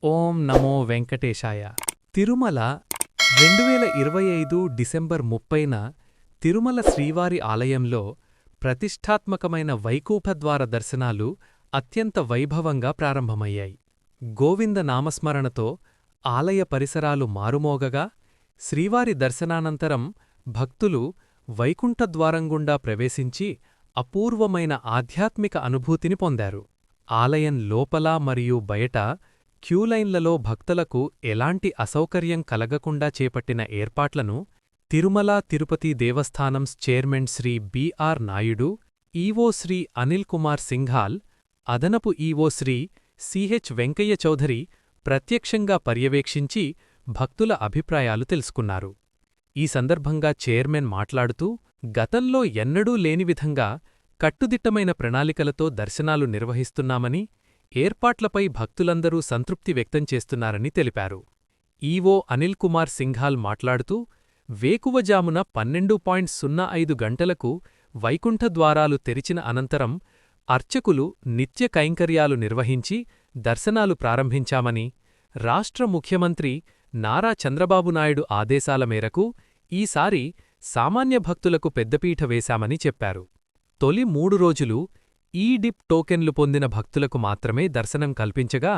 ఓం నమో వెంకటేశాయ. Tirumala 2025 December 30న Tirumala శ్రీవారి ఆలయంలో ప్రతిష్ఠాత్మకమైన వైకూపద్వార దర్శనాలు అత్యంత వైభవంగా ప్రారంభమయ్యాయి. గోవింద నామస్మరణతో ఆలయ పరిసరాలు మారుమోగగా, శ్రీవారి దర్శనానంతరం భక్తులు వైకుంఠద్వారంగుండా ప్రవేశించి అపూర్వమైన ఆధ్యాత్మిక అనుభూతిని పొందారు. ఆలయం లోపల మరియు బయట క్యూలైన్లలో భక్తులకు ఎలాంటి అసౌకర్యం కలగకుండా చేపట్టిన ఏర్పాట్లను Tirumala Tirupati Devasthanams chairman Shri B R. Naidu, EO Shri Anil Kumar Singhal, అదనపు ఈవో శ్రీ సి.హెచ్. వెంకయ్య చౌధరి ప్రత్యక్షంగా పర్యవేక్షించి భక్తుల అభిప్రాయాలు తెలుసుకున్నారు. ఈ సందర్భంగా చైర్మన్ మాట్లాడుతూ, గతంలో ఎన్నడూ లేని విధంగా కట్టుదిట్టమైన ప్రణాళికలతో దర్శనాలు నిర్వహిస్తున్నామని, ఏర్పాట్లపై భక్తులందరూ సంతృప్తి వ్యక్తం చేస్తున్నారని తెలిపారు. ఈవో అనిల్ కుమార్ సింఘాల్ మాట్లాడుతూ, వేకువజామున 12:05 గంటలకు వైకుంఠ ద్వారాలు తెరిచిన అనంతరం అర్చకులు నిత్య కైంకర్యాలు నిర్వహించి దర్శనాలు ప్రారంభించామని, రాష్ట్ర ముఖ్యమంత్రి నారా చంద్రబాబునాయుడు ఆదేశాల మేరకు ఈసారి సామాన్య భక్తులకు పెద్దపీట వేశామని చెప్పారు. తొలి 3 రోజులు ఈ-డిప్ టోకెన్లు పొందిన భక్తులకు మాత్రమే దర్శనం కల్పించగా,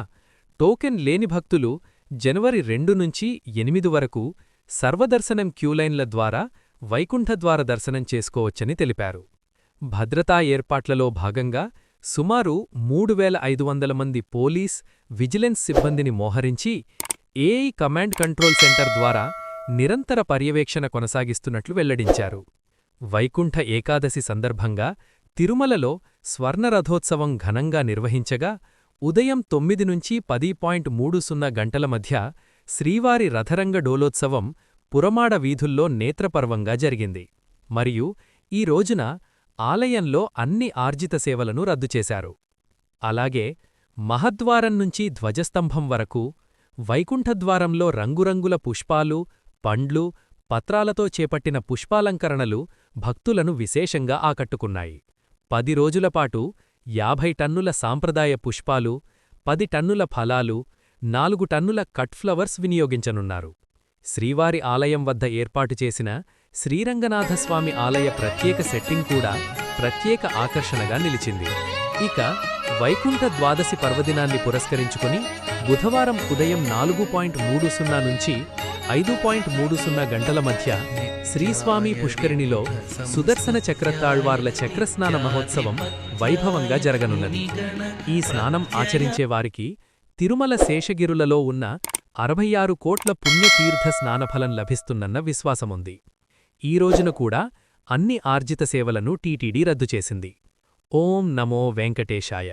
టోకెన్ లేని భక్తులు జనవరి 2 నుంచి 8 వరకు సర్వదర్శనం క్యూలైన్ల ద్వారా వైకుంఠద్వార దర్శనం చేసుకోవచ్చని తెలిపారు. భద్రతా ఏర్పాట్లలో భాగంగా సుమారు 3,500 మంది పోలీస్, విజిలెన్స్ సిబ్బందిని మోహరించి ఏఐ కమాండ్ కంట్రోల్ సెంటర్ ద్వారా నిరంతర పర్యవేక్షణ కొనసాగిస్తున్నట్లు వెల్లడించారు. వైకుంఠ ఏకాదశి సందర్భంగా తిరుమలలో స్వర్ణరథోత్సవం ఘనంగా నిర్వహించగా, ఉదయం 9 నుంచి 10:30 గంటల మధ్య శ్రీవారి రథరంగ డోలోత్సవం పురమాడ వీధుల్లో నేత్రపర్వంగా జరిగింది. మరియు ఈ రోజున ఆలయంలో అన్ని ఆర్జిత సేవలను రద్దు చేశారు. అలాగే మహద్వారం నుంచి ధ్వజస్తంభం వరకు వైకుంఠద్వారంలో రంగురంగుల పుష్పాలు, పండ్లు, పత్రాలతో చేపట్టిన పుష్పాలంకరణలు భక్తులను విశేషంగా ఆకట్టుకున్నాయి. 10 రోజులపాటు 50 టన్నుల సాంప్రదాయ పుష్పాలు, 10 టన్నుల ఫలాలు, 4 టన్నుల కట్ ఫ్లవర్స్ వినియోగించనున్నారు. శ్రీవారి ఆలయం వద్ద ఏర్పాటు చేసిన శ్రీరంగనాథస్వామి ఆలయ ప్రత్యేక సెట్టింగ్ కూడా ప్రత్యేక ఆకర్షణగా నిలిచింది. ఇక వైకుంఠ ద్వాదశి పర్వదినాన్ని పురస్కరించుకుని బుధవారం ఉదయం 4:30 నుంచి 5:30 గంటల మధ్య శ్రీస్వామి పుష్కరిణిలో సుదర్శన చక్రతాళ్వార్ల చక్రస్నాన మహోత్సవం వైభవంగా జరగనున్నది. ఈ స్నానం ఆచరించేవారికి తిరుమల శేషగిరులలో ఉన్న 66 కోట్ల పుణ్యతీర్థ స్నానఫలం లభిస్తున్నన్న విశ్వాసముంది. ఈ రోజున కూడా అన్ని ఆర్జిత సేవలను టీటీడీ రద్దు చేసింది. ఓం నమో వెంకటేశాయ.